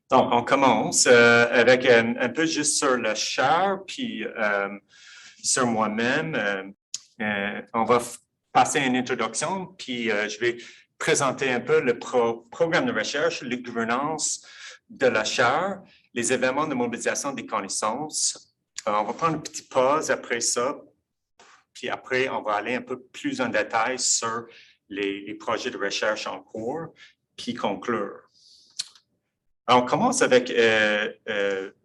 Donc, on commence avec un peu juste sur le char, puis sur moi-même. On va passer une introduction, puis je vais présenter un peu le programme de recherche, la gouvernance de la chaire, les événements de mobilisation des connaissances. On va prendre une petite pause après ça, puis après, on va aller un peu plus en détail sur les projets de recherche en cours, puis conclure. Alors, on commence avec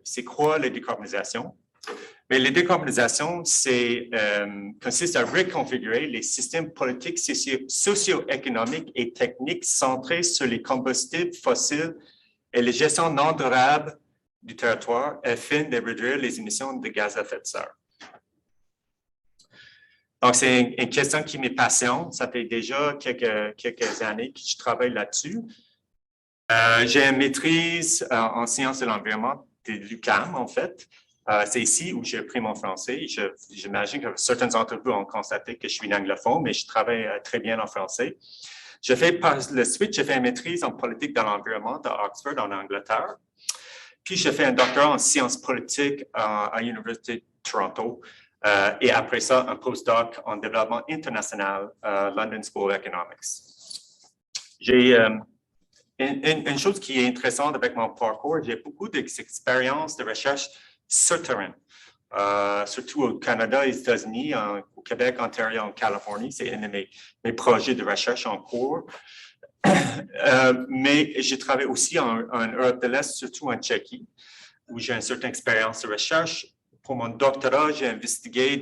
c'est quoi la décarbonisation? Mais la décarbonisation, consiste à reconfigurer les systèmes politiques, socio-économiques et techniques centrés sur les combustibles fossiles et la gestion non durable du territoire afin de réduire les émissions de gaz à effet de serre. Donc, c'est une question qui me passionne. Ça fait déjà quelques années que je travaille là-dessus. J'ai une maîtrise en sciences de l'environnement de l'UQAM, en fait. C'est ici où j'ai appris mon français. J'imagine que certains d'entre vous ont constaté que je suis anglophone, mais je travaille très bien en français. Par la suite, j'ai fait une maîtrise en politique de l'environnement à Oxford, en Angleterre. Puis, j'ai fait un doctorat en sciences politiques à l'Université de Toronto. Et après ça, un postdoc en développement international à London School of Economics. J'ai une chose qui est intéressante avec mon parcours, j'ai beaucoup d'expériences de recherche sur terrain, surtout au Canada, aux États-Unis, au Québec, Ontario, en Californie. C'est un de mes projets de recherche en cours. Mais j'ai travaillé aussi en Europe de l'Est, surtout en Tchéquie, où j'ai une certaine expérience de recherche. Pour mon doctorat, j'ai investigué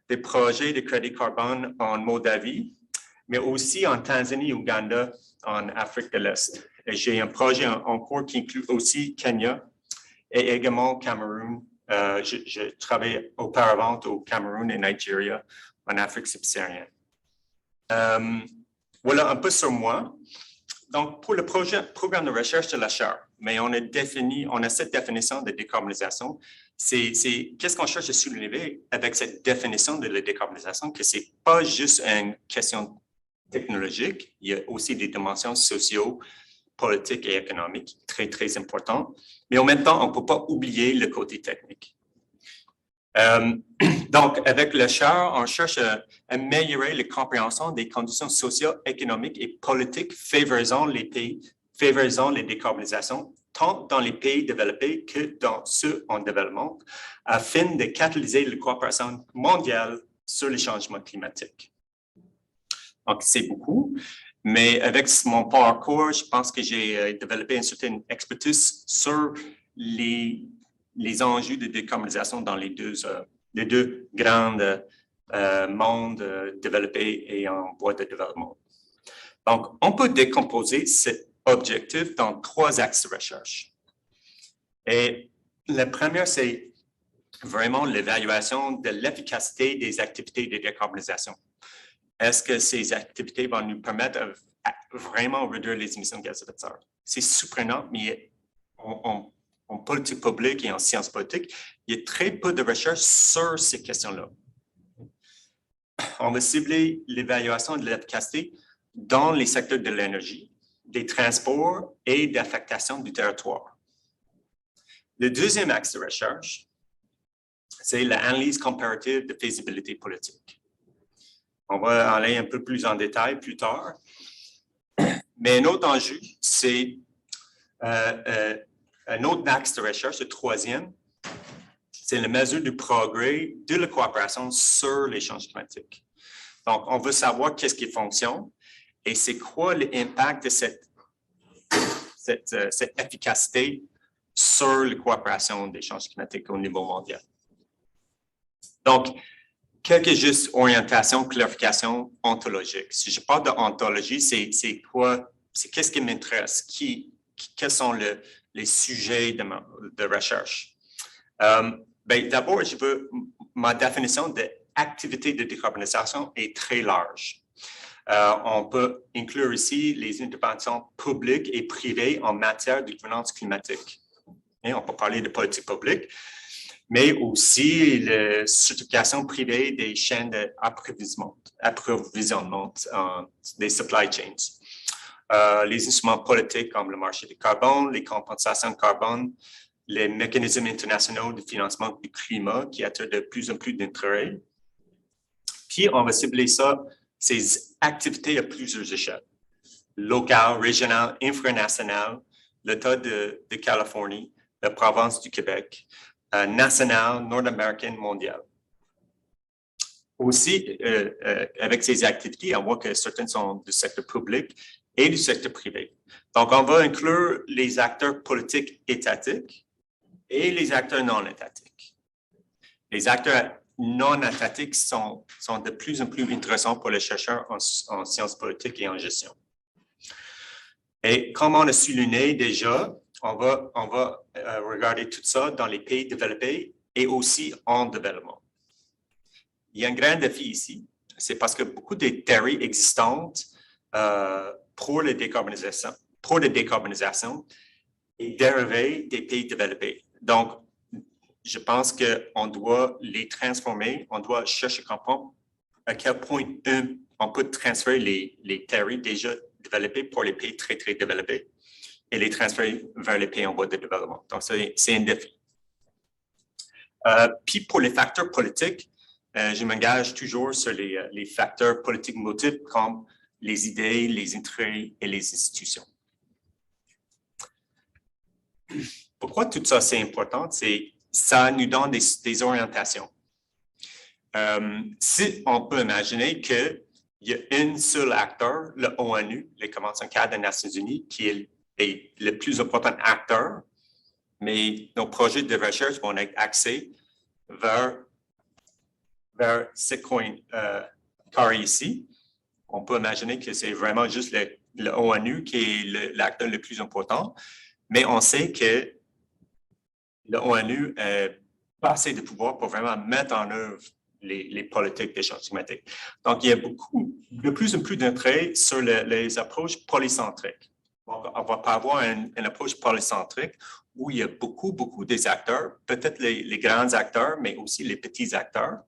des projets de crédit carbone en Moldavie, mais aussi en Tanzanie, Ouganda, en Afrique de l'Est. J'ai un projet en cours qui inclut aussi Kenya et également Cameroun. Je travaille auparavant au Cameroun et Nigeria, en Afrique subsaharienne. Voilà un peu sur moi. Donc, pour le programme de recherche de la chaire, mais on a cette définition de décarbonisation. Qu'est-ce qu'on cherche à soulever avec cette définition de la décarbonisation, que ce n'est pas juste une question technologique, il y a aussi des dimensions sociaux, politiques et économiques très, très importantes. Mais en même temps, on ne peut pas oublier le côté technique. Donc, avec le chaire, on cherche à améliorer la compréhension des conditions socio-économiques et politiques favorisant les décarbonisations, tant dans les pays développés que dans ceux en développement, afin de catalyser la coopération mondiale sur les changements climatiques. Donc, c'est beaucoup, mais avec mon parcours, je pense que j'ai développé une certaine expertise sur les enjeux de décarbonisation dans les deux grands mondes développés et en voie de développement. Donc, on peut décomposer cet objectif dans 3 axes de recherche. Et le premier, c'est vraiment l'évaluation de l'efficacité des activités de décarbonisation. Est-ce que ces activités vont nous permettre de vraiment réduire les émissions de gaz à effet de serre? C'est surprenant, mais en politique publique et en sciences politiques, il y a très peu de recherche sur ces questions-là. On va cibler l'évaluation de l'efficacité dans les secteurs de l'énergie, des transports et d'affectation du territoire. Le deuxième axe de recherche, c'est l'analyse comparative de faisabilité politique. On va aller un peu plus en détail plus tard. Mais un autre enjeu, c'est un autre axe de recherche, le troisième, c'est la mesure du progrès de la coopération sur les changements climatiques. Donc, on veut savoir qu'est-ce qui fonctionne et c'est quoi l'impact de cette efficacité sur la coopération des changements climatiques au niveau mondial. Donc, quelques juste orientations, clarifications ontologiques. Si je parle d'ontologie, c'est quoi? C'est qu'est-ce qui m'intéresse? Quels sont les sujets de recherche? D'abord, ma définition d'activité de décarbonisation est très large. On peut inclure ici les interventions publiques et privées en matière de gouvernance climatique. Et on peut parler de politique publique, mais aussi la certification privée des chaînes d'approvisionnement, des supply chains. les instruments politiques comme le marché du carbone, les compensations de carbone, les mécanismes internationaux de financement du climat qui attirent de plus en plus d'intérêt. Puis, on va cibler ça, ces activités à plusieurs échelles, locales, régionales, infranationales, l'État de Californie, la province du Québec, nationale, nord-américaine, mondiale. Aussi, avec ces activités, on voit que certaines sont du secteur public et du secteur privé. Donc, on va inclure les acteurs politiques étatiques et les acteurs non étatiques. Les acteurs non étatiques sont de plus en plus intéressants pour les chercheurs en sciences politiques et en gestion. Et comme on a souligné déjà, on va regarder tout ça dans les pays développés et aussi en développement. Il y a un grand défi ici, c'est parce que beaucoup de théories existantes pour la décarbonisation est dérivée des pays développés. Donc, je pense qu'on doit les transformer, on doit chercher à comprendre à quel point on peut transférer les théories déjà développées pour les pays très, très développés et les transférer vers les pays en voie de développement. Donc, c'est un défi. Puis, pour les facteurs politiques, je m'engage toujours sur les facteurs politiques multiples comme les idées, les intérêts et les institutions. Pourquoi tout ça c'est important? Ça nous donne des orientations. Si on peut imaginer qu'il y a un seul acteur, le ONU, les Conventions cadres des Nations Unies, qui est le plus important acteur, mais nos projets de recherche vont être axés vers ce coin carré ici. On peut imaginer que c'est vraiment juste le ONU qui est l'acteur le plus important, mais on sait que le ONU n'a pas assez de pouvoir pour vraiment mettre en œuvre les politiques d'échange climatique. Donc, il y a de plus en plus d'intérêt sur les approches polycentriques. On ne va pas avoir une approche polycentrique où il y a beaucoup des acteurs, peut-être les grands acteurs, mais aussi les petits acteurs.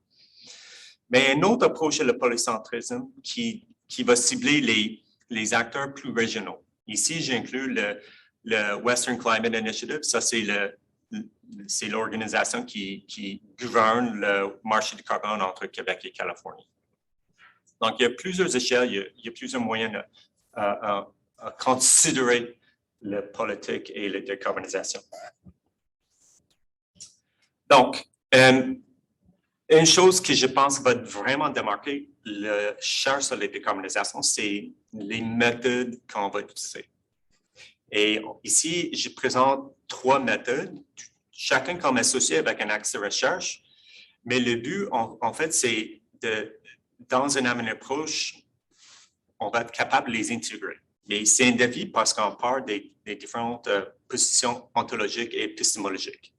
Mais une autre approche est le polycentrisme qui va cibler les acteurs plus régionaux. Ici, j'inclus le Western Climate Initiative. Ça, c'est l'organisation qui gouverne le marché du carbone entre Québec et Californie. Donc, il y a plusieurs échelles, il y a plusieurs moyens à considérer la politique et la décarbonisation. Donc, une chose que je pense va vraiment démarquer le cherche sur la décarbonisation, c'est les méthodes qu'on va utiliser. Et ici, je présente 3 méthodes, chacun comme associé avec un axe de recherche, mais le but, en fait, c'est dans une approche, on va être capable de les intégrer. Et c'est un défi parce qu'on part des différentes positions ontologiques et épistémologiques.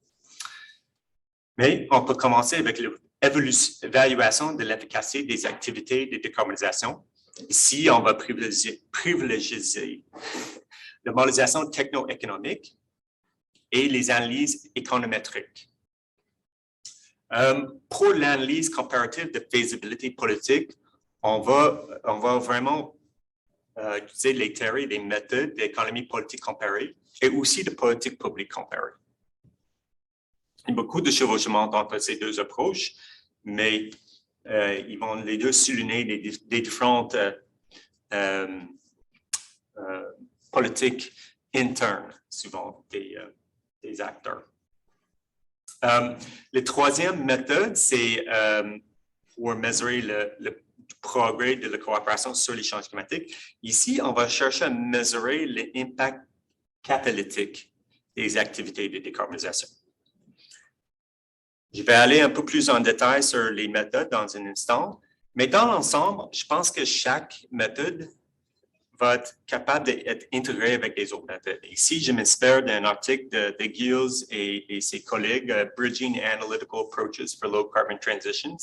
Mais on peut commencer avec l'évaluation de l'efficacité des activités de décarbonisation. Ici, on va privilégier la modélisation techno-économique et les analyses économétriques. Pour l'analyse comparative de faisabilité politique, on va vraiment utiliser les théories, les méthodes d'économie politique comparée et aussi de politique publique comparée. Il y a beaucoup de chevauchements entre ces deux approches, mais ils vont les deux souligner des différentes politiques internes, souvent des acteurs. La troisième méthode, c'est pour mesurer le progrès de la coopération sur les changements climatiques. Ici, on va chercher à mesurer l'impact catalytique des activités de décarbonisation. Je vais aller un peu plus en détail sur les méthodes dans un instant, mais dans l'ensemble, je pense que chaque méthode va être capable d'être intégrée avec les autres méthodes. Ici, je m'inspire d'un article de Gilles et ses collègues, Bridging Analytical Approaches for Low Carbon Transitions.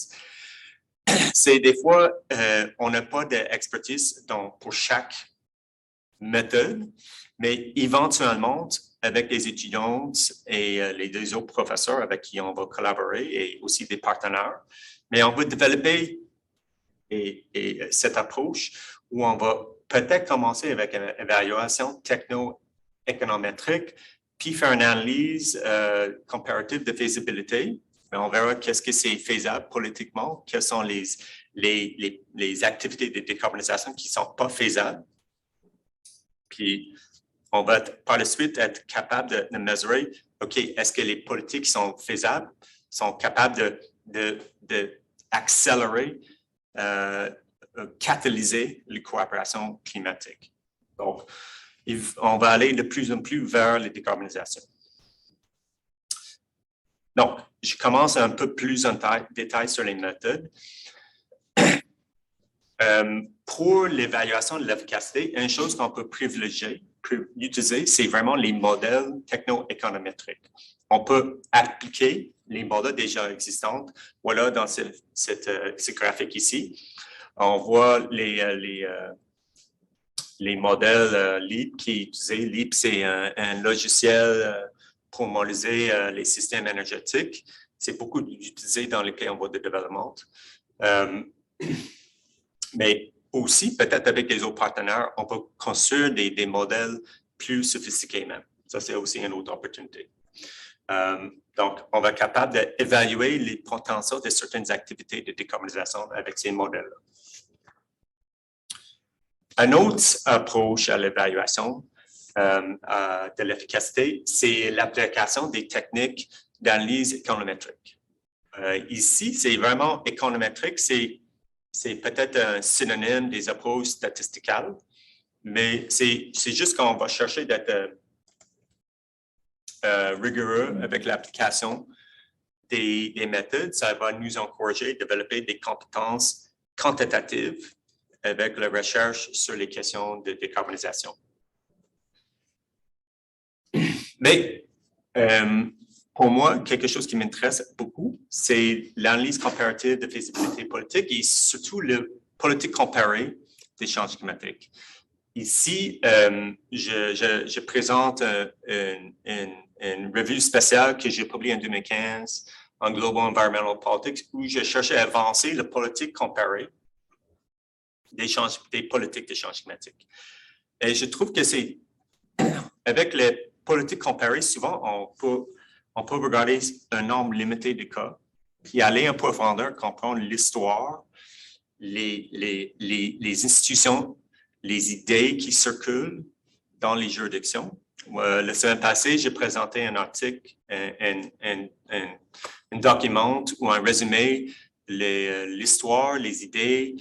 C'est des fois, on n'a pas d'expertise pour chaque méthode, mais éventuellement, avec les étudiants et les deux autres professeurs avec qui on va collaborer et aussi des partenaires, mais on va développer cette approche où on va peut-être commencer avec une évaluation techno-économétrique, puis faire une analyse comparative de faisabilité. On verra qu'est-ce que c'est faisable politiquement, quelles sont les activités de décarbonisation qui ne sont pas faisables. Puis, on va par la suite être capable de mesurer, OK, est-ce que les politiques sont faisables, sont capables d'accélérer, catalyser les coopérations climatiques. Donc, on va aller de plus en plus vers les décarbonisations. Donc, je commence un peu plus en détail sur les méthodes. Pour l'évaluation de l'efficacité, une chose qu'on peut privilégier, utiliser, c'est vraiment les modèles techno-économétriques. On peut appliquer les modèles déjà existants. Voilà, dans ce graphique ici, on voit les modèles LEAP qui est utilisé. LEAP, c'est un logiciel pour modéliser les systèmes énergétiques. C'est beaucoup utilisé dans les pays en voie de développement. Mais aussi, peut-être avec les autres partenaires, on peut construire des modèles plus sophistiqués même. Ça, c'est aussi une autre opportunité. Donc, on va être capable d'évaluer les potentiels de certaines activités de décarbonisation avec ces modèles-là. Une autre approche à l'évaluation de l'efficacité, c'est l'application des techniques d'analyse économétrique. Ici, c'est vraiment économétrique, c'est peut-être un synonyme des approches statisticales, mais c'est juste qu'on va chercher d'être rigoureux avec l'application des méthodes. Ça va nous encourager à développer des compétences quantitatives avec la recherche sur les questions de décarbonisation. Mais pour moi, quelque chose qui m'intéresse beaucoup, c'est l'analyse comparative de faisabilité politique et surtout le politique comparée des changements climatiques. Ici, je présente une revue spéciale que j'ai publiée en 2015 en Global Environmental Politics où je cherchais à avancer la politique comparée des politiques de changements climatiques. Et je trouve que c'est, avec les politiques comparées, souvent, on peut regarder un nombre limité de cas, puis aller en profondeur, comprendre l'histoire, les institutions, les idées qui circulent dans les juridictions. La semaine passée, j'ai présenté un article, un document ou un résumé, l'histoire, les idées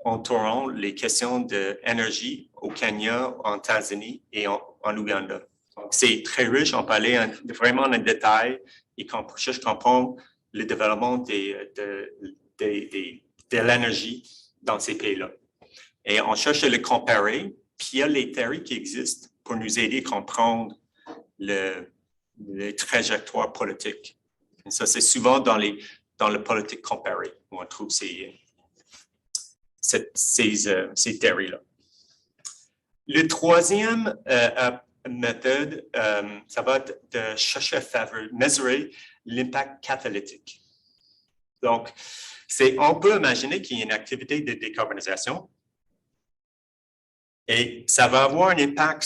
entourant les questions d'énergie au Kenya, en Tanzanie et en Ouganda. C'est très riche, on peut aller vraiment en détail et chercher à comprendre le développement de l'énergie dans ces pays-là. Et on cherche à le comparer, puis il y a les théories qui existent pour nous aider à comprendre les trajectoires politiques. Et ça, c'est souvent dans le politique comparé où on trouve ces théories-là. Le troisième méthode, ça va être de chercher à mesurer l'impact catalytique. Donc, on peut imaginer qu'il y a une activité de décarbonisation et ça va avoir un impact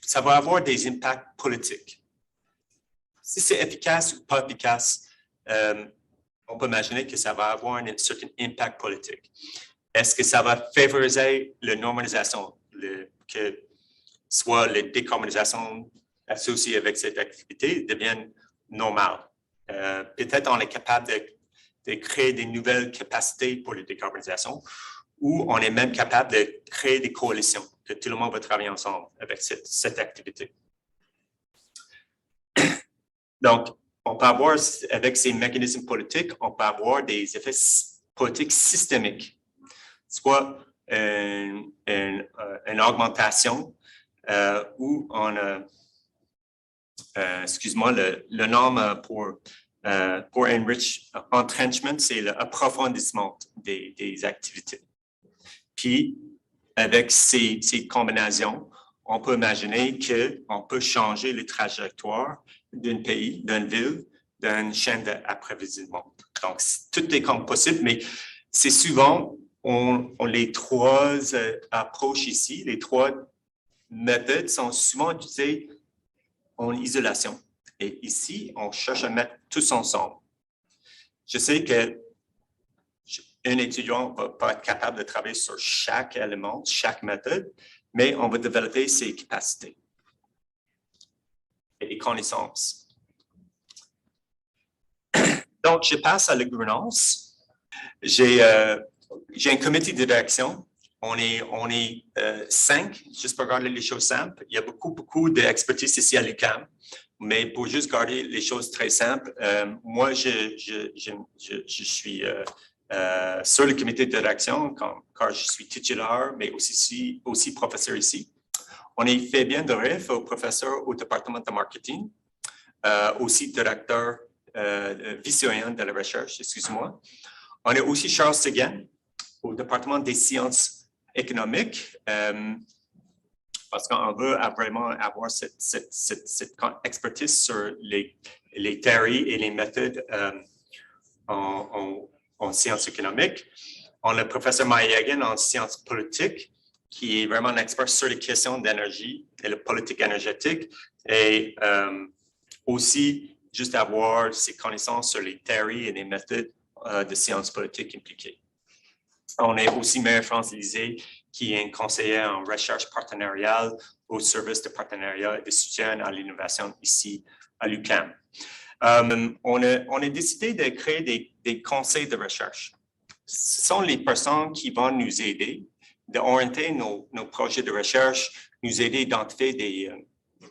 ça va avoir des impacts politiques. Si c'est efficace ou pas efficace, on peut imaginer que ça va avoir un certain impact politique. Est-ce que ça va favoriser la normalisation, que soit la décarbonisation associée avec cette activité devienne normale? Peut-être on est capable de créer des nouvelles capacités pour la décarbonisation ou on est même capable de créer des coalitions, que tout le monde va travailler ensemble avec cette activité. Donc, on peut avoir, avec ces mécanismes politiques, on peut avoir des effets politiques systémiques, soit une augmentation où on a, excuse-moi, le nom pour entrenchment, c'est l'approfondissement des activités. Puis, avec ces combinaisons, on peut imaginer qu'on peut changer les trajectoires d'un pays, d'une ville, d'une chaîne d'approvisionnement. Donc, tout est comme possible, mais c'est souvent les trois approches ici, les trois méthodes sont souvent utilisées en isolation. Et ici, on cherche à mettre tous ensemble. Je sais qu'un étudiant ne va pas être capable de travailler sur chaque élément, chaque méthode, mais on va développer ses capacités et les connaissances. Donc, je passe à la gouvernance. J'ai un comité de direction. On est 5, juste pour garder les choses simples. Il y a beaucoup d'expertise ici à l'UQAM, mais pour juste garder les choses très simples, moi, je suis sur le comité de direction car je suis titulaire, mais aussi professeur ici. On est Fabien Dorif, professeur au département de marketing, aussi directeur vice-président de la recherche, excuse-moi. On a aussi Charles Seguin au département des sciences économiques, parce qu'on veut vraiment avoir cette expertise sur les théories et les méthodes en sciences économiques. On a le professeur Mayagan en sciences politiques, qui est vraiment un expert sur les questions d'énergie et la politique énergétique, et aussi juste avoir ses connaissances sur les théories et les méthodes de sciences politiques impliquées. On a aussi Marie-France Lisée, qui est une conseillère en recherche partenariale au service de partenariat et de soutien à l'innovation ici à l'UQAM. On a décidé de créer des conseils de recherche. Ce sont les personnes qui vont nous aider d'orienter nos projets de recherche, nous aider à identifier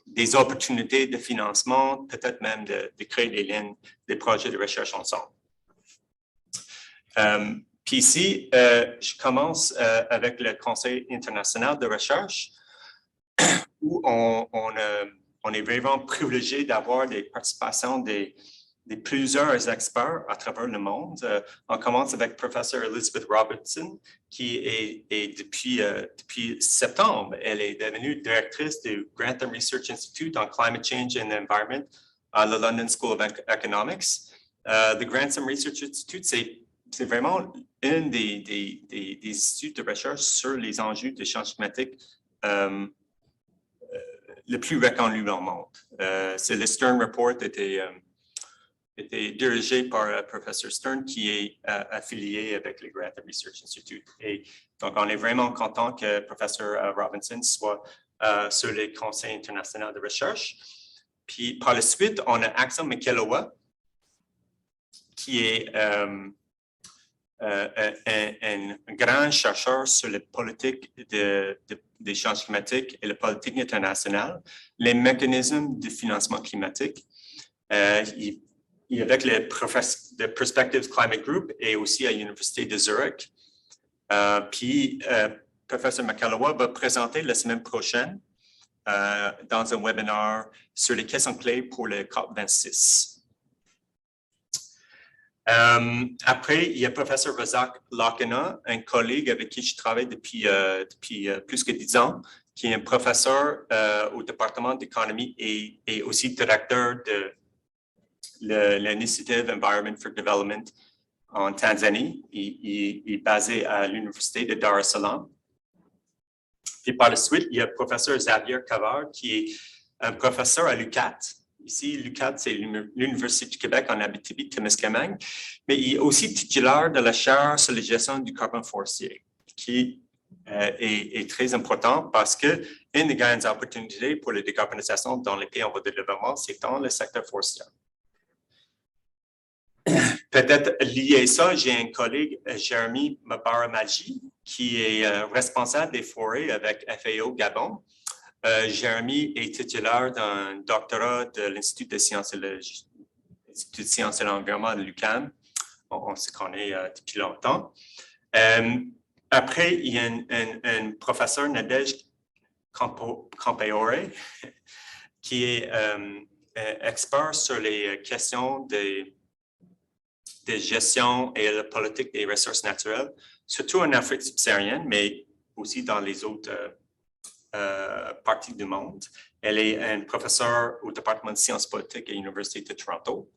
des opportunités de financement, peut-être même de créer des lignes, des projets de recherche ensemble. Puis ici, je commence avec le Conseil international de recherche, où on est vraiment privilégié d'avoir des participations de plusieurs experts à travers le monde. On commence avec professeur Elizabeth Robertson, qui est depuis septembre, elle est devenue directrice du Grantham Research Institute on Climate Change and Environment à la London School of Economics. Le Grantham Research Institute, c'est vraiment un des instituts de recherche sur les enjeux des changements climatiques le plus reconnu dans le monde. C'est le Stern Report était dirigé par professeur Stern, qui est affilié avec le Grantham Research Institute. Et donc, on est vraiment content que professeur Robinson soit sur le Conseil international de recherche. Puis, par la suite, on a Axel Michalowa, qui est un grand chercheur sur la politique des changements climatiques et la politique internationale, les mécanismes de financement climatique. Il est avec le Perspectives Climate Group et aussi à l'Université de Zurich. Puis, professeur Michalowa va présenter la semaine prochaine dans un webinaire sur les questions clés pour le COP26. Après, il y a le professeur Razak Lakana, un collègue avec qui je travaille depuis plus que 10 ans, qui est un professeur au département d'économie et aussi directeur de l'initiative Environment for Development en Tanzanie. Il est basé à l'Université de Dar es Salaam. Puis par la suite, il y a le professeur Xavier Cavard, qui est un professeur à l'UQAT. Ici, l'UQAT, c'est l'Université du Québec en Abitibi-Témiscamingue, mais il est aussi titulaire de la chaire sur la gestion du carbone forestier, qui est très important parce qu'une des grandes opportunités pour la décarbonisation dans les pays en voie de développement, c'est dans le secteur forestier. Peut-être lié à ça, j'ai un collègue, Jérémy Mabara-Maji, qui est responsable des forêts avec FAO Gabon. Jérémy est titulaire d'un doctorat de l'Institut de sciences et l'environnement de l'UQAM. On se connaît depuis longtemps. Après, il y a un professeur, Nadège Campaore, qui est expert sur les questions de gestion et la politique des ressources naturelles, surtout en Afrique subsaharienne, mais aussi dans les autres parties du monde. Elle est une professeure au département de sciences politiques à l'Université de Toronto.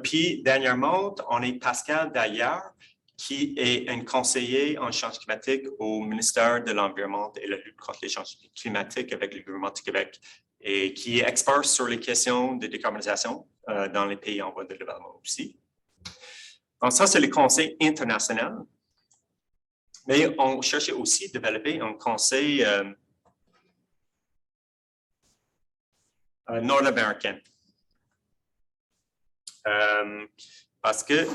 Puis, dernièrement, on a Pascal Daillard, qui est un conseiller en change climatique au ministère de l'Environnement et la lutte contre les changements climatiques avec le gouvernement du Québec et qui est expert sur les questions de décarbonisation dans les pays en voie de développement aussi. Donc ça, c'est le conseil international. Mais on cherchait aussi à développer un conseil nord-américain. Parce que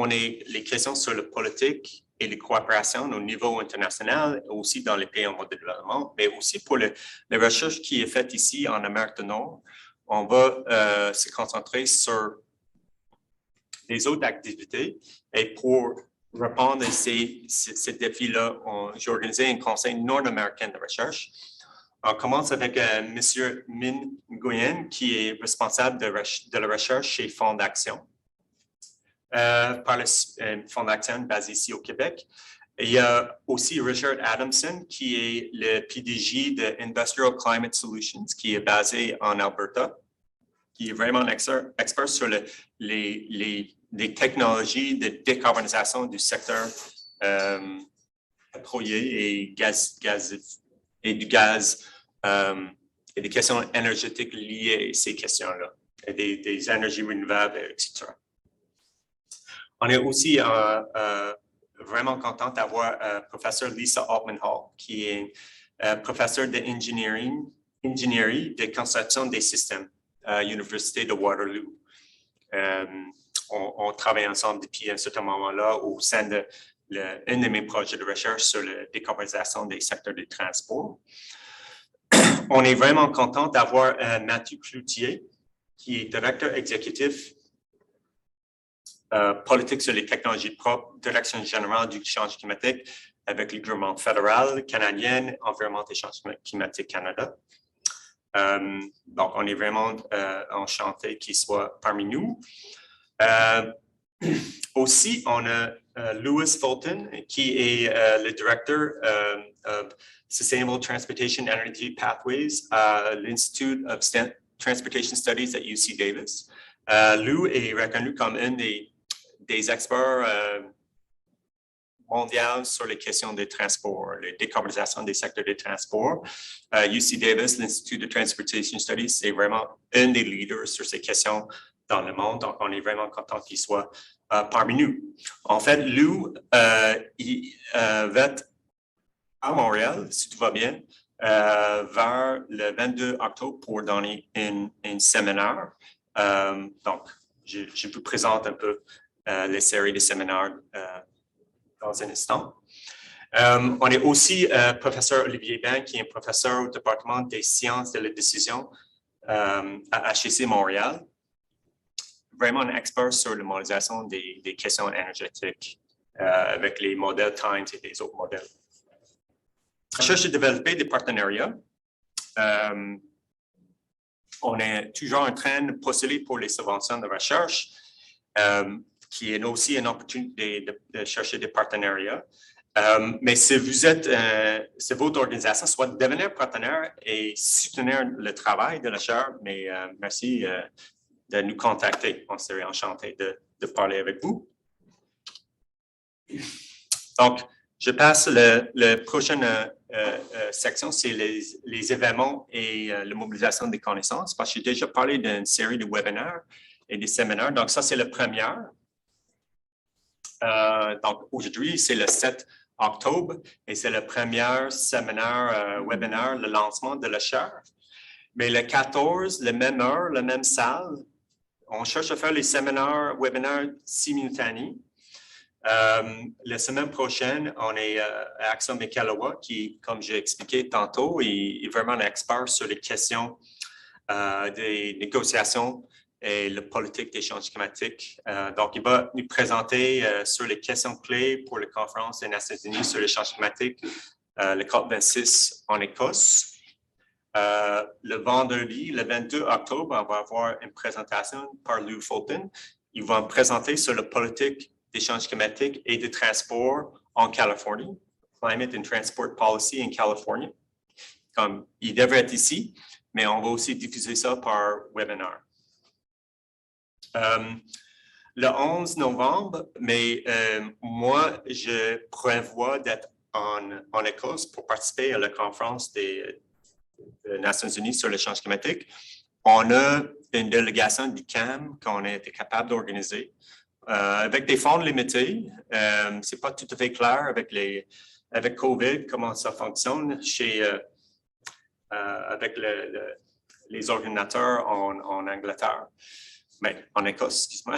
les questions sur la politique et les coopérations au niveau international, aussi dans les pays en voie de développement, mais aussi pour les recherches qui est faite ici en Amérique du Nord, on va se concentrer sur les autres activités. Et pour répondre à ces défis-là, j'ai organisé un conseil nord-américain de recherche. On commence avec M. Minh Nguyen, qui est responsable de la recherche chez Fonds d'Action. Par le Fonds d'Action basé ici au Québec. Et il y a aussi Richard Adamson, qui est le PDG de Industrial Climate Solutions, qui est basé en Alberta, qui est vraiment un expert sur les technologies de décarbonisation du secteur pétrolier et et du gaz et des questions énergétiques liées à ces questions-là, et des énergies renouvelables, etc. On est aussi vraiment content d'avoir professeur Lisa Altman-Hall, qui est professeure d'ingénierie de conception des systèmes à l'Université de Waterloo. On travaille ensemble depuis un certain moment-là au sein d'un de mes projets de recherche sur la décarbonisation des secteurs de transport. On est vraiment content d'avoir Mathieu Cloutier, qui est directeur exécutif politique sur les technologies propres, direction générale du changement climatique avec le gouvernement fédéral, canadien, Environnement et Changement climatique Canada. Donc, on est vraiment enchanté qu'il soit parmi nous. Aussi, on a Louis Fulton, qui est le directeur of Sustainable Transportation Energy Pathways à l'Institute of Transportation Studies at UC Davis. Lou est reconnu comme un des experts mondiaux sur les questions de transport, la décarbonisation des secteurs de transport. UC Davis, l'Institut de Transportation Studies, c'est vraiment un des leaders sur ces questions dans le monde. Donc, on est vraiment content qu'il soit parmi nous. En fait, Lou, il va être à Montréal, si tout va bien, vers le 22 octobre pour donner un séminaire. Donc, je vous présente un peu les séries de séminaires dans un instant. On est aussi professeur Olivier Bain, qui est un professeur au département des sciences de la décision à HEC Montréal. Vraiment un expert sur la modélisation des questions énergétiques avec les modèles Times et des autres modèles. On cherche à développer des partenariats. On est toujours en train de postuler pour les subventions de recherche, qui est aussi une opportunité de chercher des partenariats. Mais si vous êtes, si votre organisation soit devenir partenaire et soutenir le travail de la chaire, mais merci de nous contacter. On serait enchanté de parler avec vous. Donc, je passe la prochaine section, c'est les événements et la mobilisation des connaissances, parce que j'ai déjà parlé d'une série de webinaires et des séminaires. Donc, ça, c'est la première. Donc, aujourd'hui, c'est le 7 octobre et c'est le premier séminaire, webinaire, le lancement de la chaire. Mais le 14, la même heure, la même salle, on cherche à faire les séminaires, webinaires simultanés. La semaine prochaine, on est à Axel Mikalawa, qui, comme j'ai expliqué tantôt, est vraiment un expert sur les questions des négociations et la politique des changements climatiques. Donc, il va nous présenter sur les questions clés pour la conférence des Nations Unies sur les changements climatiques, le COP26 en Écosse. Le vendredi, le 22 octobre, on va avoir une présentation par Lou Fulton. Il va me présenter sur la politique des changements climatiques et de transport en Californie, Climate and Transport Policy in California. Comme il devrait être ici, mais on va aussi diffuser ça par webinaire. le 11 novembre, mais moi, je prévois d'être en Écosse pour participer à la conférence des Nations Unies sur le changement climatique. On a une délégation du CAM qu'on a été capable d'organiser avec des fonds limités. C'est pas tout à fait clair avec COVID comment ça fonctionne avec les ordinateurs en Angleterre, mais en Écosse, excuse-moi.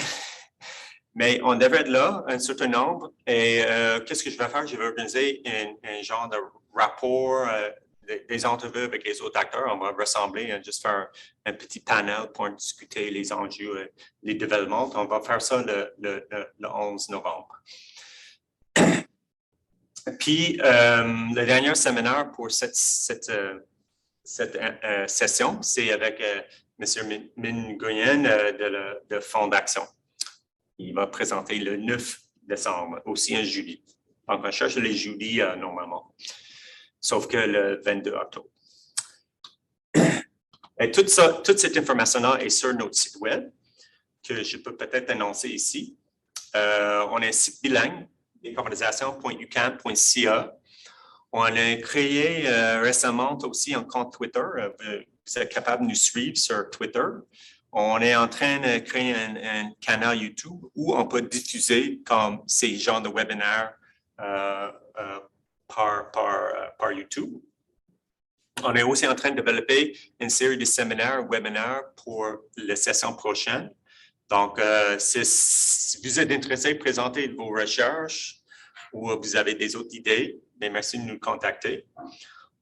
Mais on devrait être là, un certain nombre. Et qu'est-ce que je vais faire? Je vais organiser un genre de rapport, des entrevues avec les autres acteurs. On va rassembler, juste faire un petit panel pour discuter les enjeux, les développements. On va faire ça le 11 novembre. Puis, le dernier séminaire pour cette session, c'est avec M. Minh Nguyen de Fonds d'Action. Il va présenter le 9 décembre, aussi un jeudi. Donc, on cherche les jeudis normalement, sauf que le 22 octobre. Et toute cette information-là est sur notre site web, que je peux peut-être annoncer ici. On a un site bilingue, décarbonization.ucam.ca. On a créé récemment aussi un compte Twitter. Vous êtes capable de nous suivre sur Twitter. On est en train de créer un canal YouTube où on peut diffuser comme ces genres de webinaires par YouTube. On est aussi en train de développer une série de séminaires, webinaires pour la session prochaine. Donc, si vous êtes intéressé, présentez vos recherches ou vous avez des autres idées, bien, merci de nous contacter.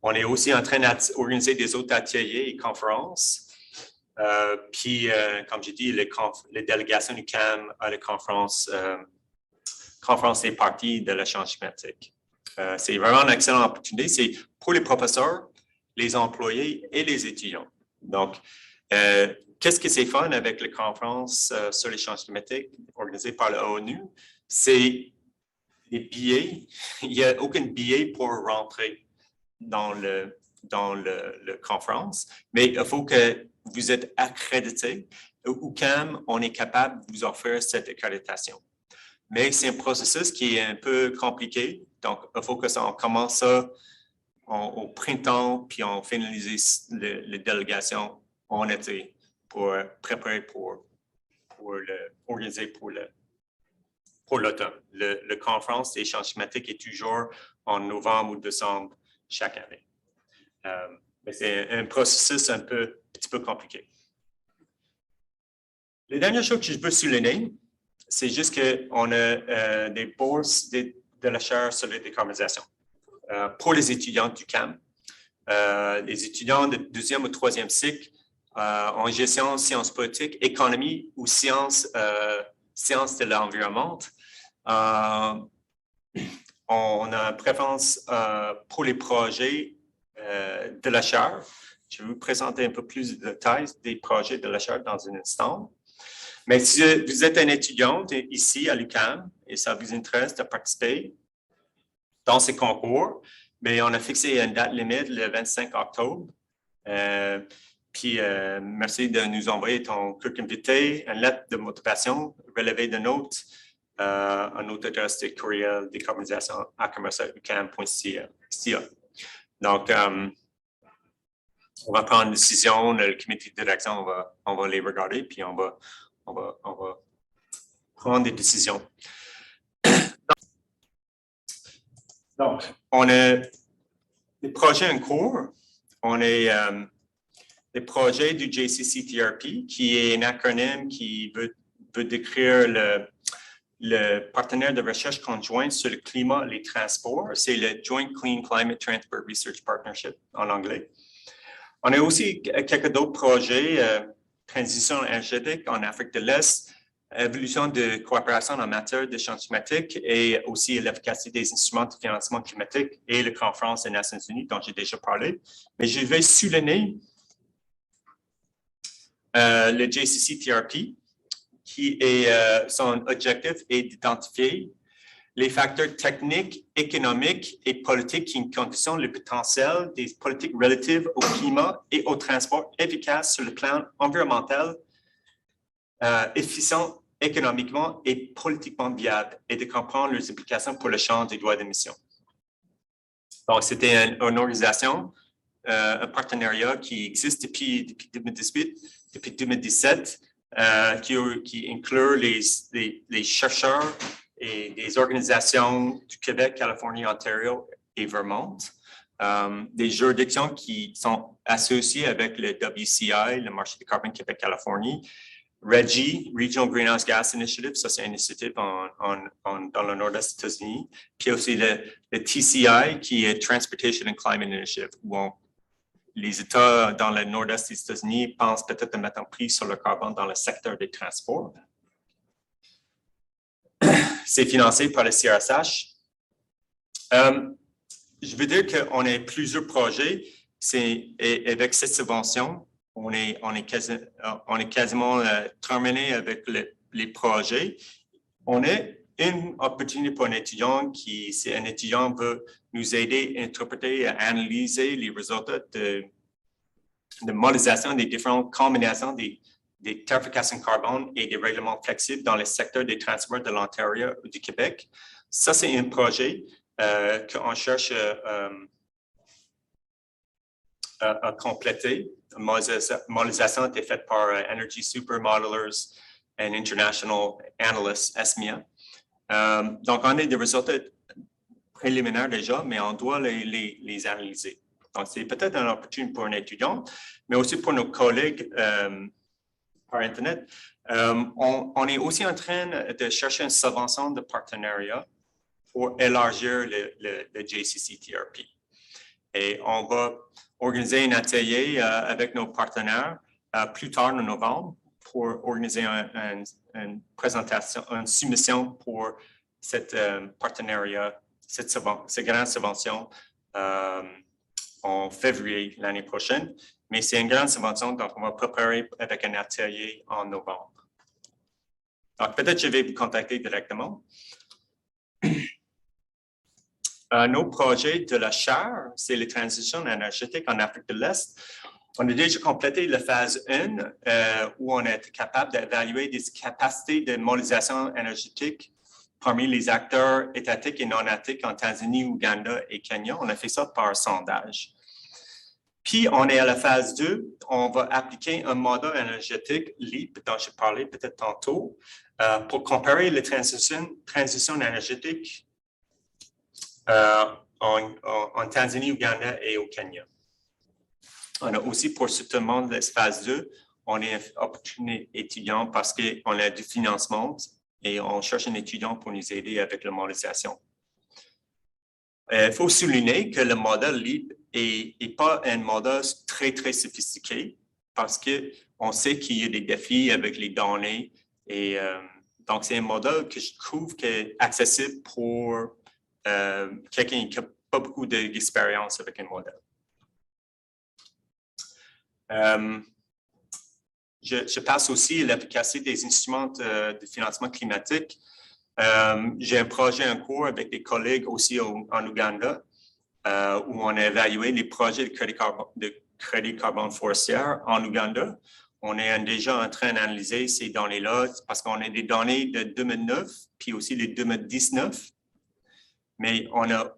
On est aussi en train d'organiser des autres ateliers et conférences. Puis, comme j'ai dit, les délégations du CAM à la conférence des parties de la changement climatique. C'est vraiment une excellente opportunité. C'est pour les professeurs, les employés et les étudiants. Donc, qu'est-ce que c'est fun avec la conférence sur les changements climatiques organisée par l'ONU? C'est les billets. Il n'y a aucun billet pour rentrer dans la conférence, mais il faut que vous êtes accrédité. Au CAM, on est capable de vous offrir cette accréditation. Mais c'est un processus qui est un peu compliqué. Donc, il faut qu'on commence ça au printemps, puis on finalise les délégations en été pour préparer pour organiser pour l'automne. La conférence des changements climatiques est toujours en novembre ou décembre chaque année. Mais c'est un processus un petit peu compliqué. La dernière chose que je veux souligner, c'est juste qu'on a des bourses de la chaire sur la décarbonisation pour les étudiants du CAM. Les étudiants de deuxième ou troisième cycle en gestion, sciences politiques, économie ou sciences de l'environnement. On a une préférence pour les projets de la chaire. Je vais vous présenter un peu plus de détails des projets de la chaire dans un instant. Mais si vous êtes un étudiant ici à l'UQAM et ça vous intéresse de participer dans ces concours, mais on a fixé une date limite le 25 octobre. Puis, merci de nous envoyer ton curriculum vitae, une lettre de motivation, relevé de notes, à notre adresse de courriel décarbonisation@ucam.ca. Donc, on va prendre une décision, le comité de direction, on va les regarder, puis on va prendre des décisions. Donc, on a des projets en cours. On a les projets du JCCTRP, qui est un acronyme qui veut décrire le partenaire de recherche conjointe sur le climat et les transports. C'est le Joint Clean Climate Transport Research Partnership en anglais. On a aussi quelques autres projets, transition énergétique en Afrique de l'Est, évolution de coopération en matière de changement climatique et aussi l'efficacité des instruments de financement climatique et la conférence des Nations Unies dont j'ai déjà parlé. Mais je vais souligner le JCCTRP, qui est son objectif est d'identifier les facteurs techniques, économiques et politiques qui conditionnent le potentiel des politiques relatives au climat et au transport efficaces sur le plan environnemental, efficient économiquement et politiquement viables et de comprendre leurs implications pour le change des droits d'émission. Donc, c'était une organisation, un partenariat qui existe depuis 2018, depuis 2017, qui inclut les chercheurs et des organisations du Québec, Californie, Ontario et Vermont. Des juridictions qui sont associées avec le WCI, le marché du carbone Québec-Californie, RGGI, Regional Greenhouse Gas Initiative, ça c'est une initiative dans le nord-est des États-Unis, puis aussi le TCI, qui est Transportation and Climate Initiative, où les États dans le nord-est des États-Unis pensent peut-être de mettre un prix sur le carbone dans le secteur des transports. C'est financé par le CRSH. Je veux dire qu'on a plusieurs projets. Avec cette subvention, on est quasiment terminé avec les projets. On a une opportunité pour un étudiant si un étudiant veut nous aider à interpréter, à analyser les résultats de modélisation des différentes combinaisons des tarifications carbone et des règlements flexibles dans le secteur des transports de l'Ontario ou du Québec. Ça, c'est un projet qu'on cherche à compléter. La modélisation a été faite par Energy Supermodelers and International Analysts, ESMIA. Donc, on a des résultats préliminaires déjà, mais on doit les analyser. Donc, c'est peut-être une opportunité pour un étudiant, mais aussi pour nos collègues par Internet. On est aussi en train de chercher une subvention de partenariat pour élargir le JCC-TRP. Et on va organiser un atelier avec nos partenaires plus tard en novembre pour organiser une présentation, une soumission pour cette partenariat, cette grande subvention en février l'année prochaine. Mais c'est une grande subvention, donc on va préparer avec un atelier en novembre. Donc peut-être je vais vous contacter directement. Un autre projet de la chaire, c'est les transitions énergétiques en Afrique de l'Est. On a déjà complété la phase 1 où on est capable d'évaluer des capacités de modélisation énergétique parmi les acteurs étatiques et non étatiques en Tanzanie, Ouganda et Kenya. On a fait ça par sondage. Puis, on est à la phase 2. On va appliquer un modèle énergétique, LEAP, dont je parlais peut-être tantôt, pour comparer les transitions énergétiques en Tanzanie, Ouganda et au Kenya. On a aussi pour ce monde de phase 2, on est un opportunité étudiant parce qu'on a du financement et on cherche un étudiant pour nous aider avec la modélisation. Il faut souligner que le modèle LEAP n'est pas un modèle très, très sophistiqué parce qu'on sait qu'il y a des défis avec les données. Et donc, c'est un modèle que je trouve qui est accessible pour quelqu'un qui n'a pas beaucoup d'expérience avec un modèle. Je passe aussi à l'efficacité des instruments de financement climatique. J'ai un projet en cours avec des collègues aussi en Ouganda où on a évalué les projets de crédit carbone forestier en Ouganda. On est déjà en train d'analyser ces données-là parce qu'on a des données de 2009 puis aussi de 2019. Mais on a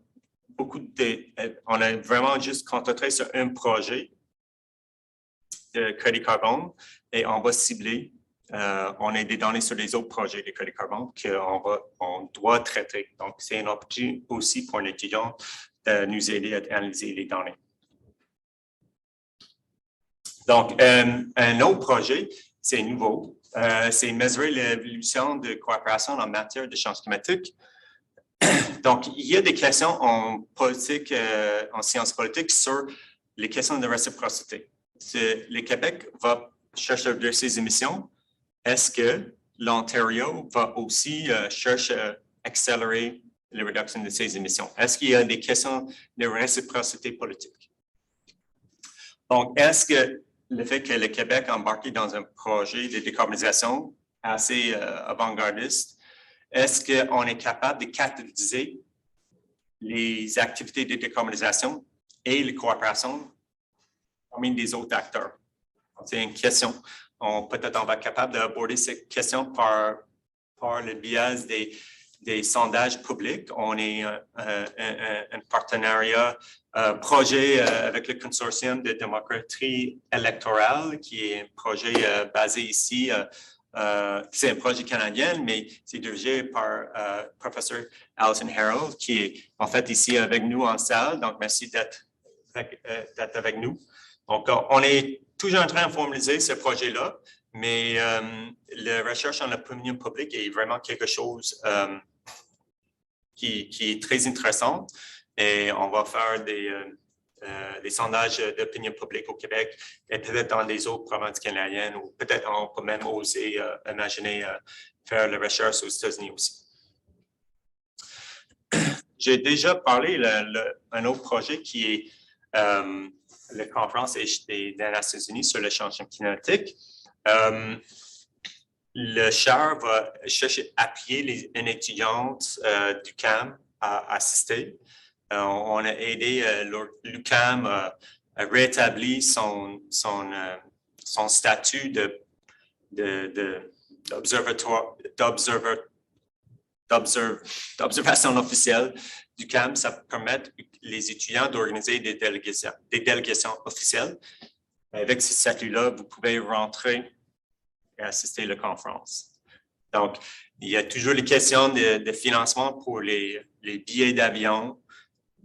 vraiment juste concentré sur un projet de crédit carbone et on va cibler. On a des données sur les autres projets de crédit carbone qu'on doit traiter. Donc, c'est une opportunité aussi pour un étudiant de nous aider à analyser les données. Donc, un autre projet, c'est nouveau. C'est mesurer l'évolution de coopération en matière de changement climatique. Donc, il y a des questions en politique, en sciences politiques sur les questions de réciprocité. Le Québec va chercher à réduire ses émissions. Est-ce que l'Ontario va aussi chercher à accélérer la réduction de ses émissions? Est-ce qu'il y a des questions de réciprocité politique? Donc, est-ce que le fait que le Québec a embarqué dans un projet de décarbonisation assez avant-gardiste, est-ce qu'on est capable de catalyser les activités de décarbonisation et les coopérations parmi les autres acteurs? C'est une question. Peut-être on va être capable d'aborder cette question par par le biais des sondages publics. On est un partenariat projet avec le consortium de démocratie électorale, qui est un projet basé ici. C'est un projet canadien, mais c'est dirigé par professeur Alison Harold, qui est en fait ici avec nous en salle. Donc, merci d'être avec nous. Donc, on est toujours en train de formaliser ce projet-là, mais la recherche en opinion publique est vraiment quelque chose qui est très intéressant. Et on va faire des sondages d'opinion publique au Québec et peut-être dans les autres provinces canadiennes, ou peut-être on peut même oser imaginer faire la recherche aux États-Unis aussi. J'ai déjà parlé d'un autre projet qui est la conférence des Nations Unies sur le changement climatique. Le CHAR va chercher à appuyer une étudiante du CAM à assister. On a aidé l'UQAM à rétablir son statut d'observation officielle du CAM. Ça permet les étudiants d'organiser des délégations officielles. Avec ce statut-là, vous pouvez rentrer et assister à la conférence. Donc, il y a toujours les questions de financement pour les billets d'avion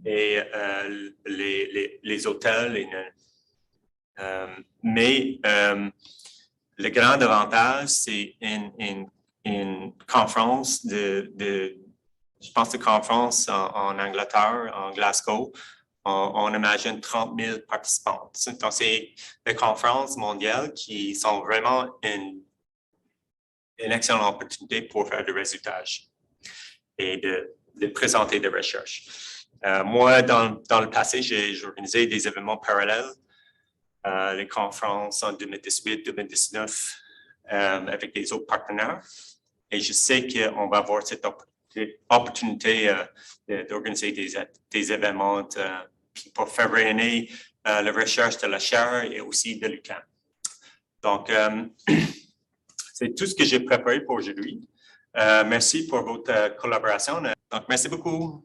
et les hôtels. Mais le grand avantage, c'est une conférence je pense, de conférence en Angleterre, en Glasgow. On imagine 30 000 participants. Donc, c'est des conférences mondiales qui sont vraiment une excellente opportunité pour faire du réseautage et de présenter des recherches. Moi, dans le passé, j'ai organisé des événements parallèles, les conférences en 2018-2019 avec des autres partenaires. Et je sais qu'on va avoir cette opportunité d'organiser des événements pour faire rayonner la recherche de la chaire et aussi de l'UQAM. Donc, c'est tout ce que j'ai préparé pour aujourd'hui. Merci pour votre collaboration. Donc, merci beaucoup.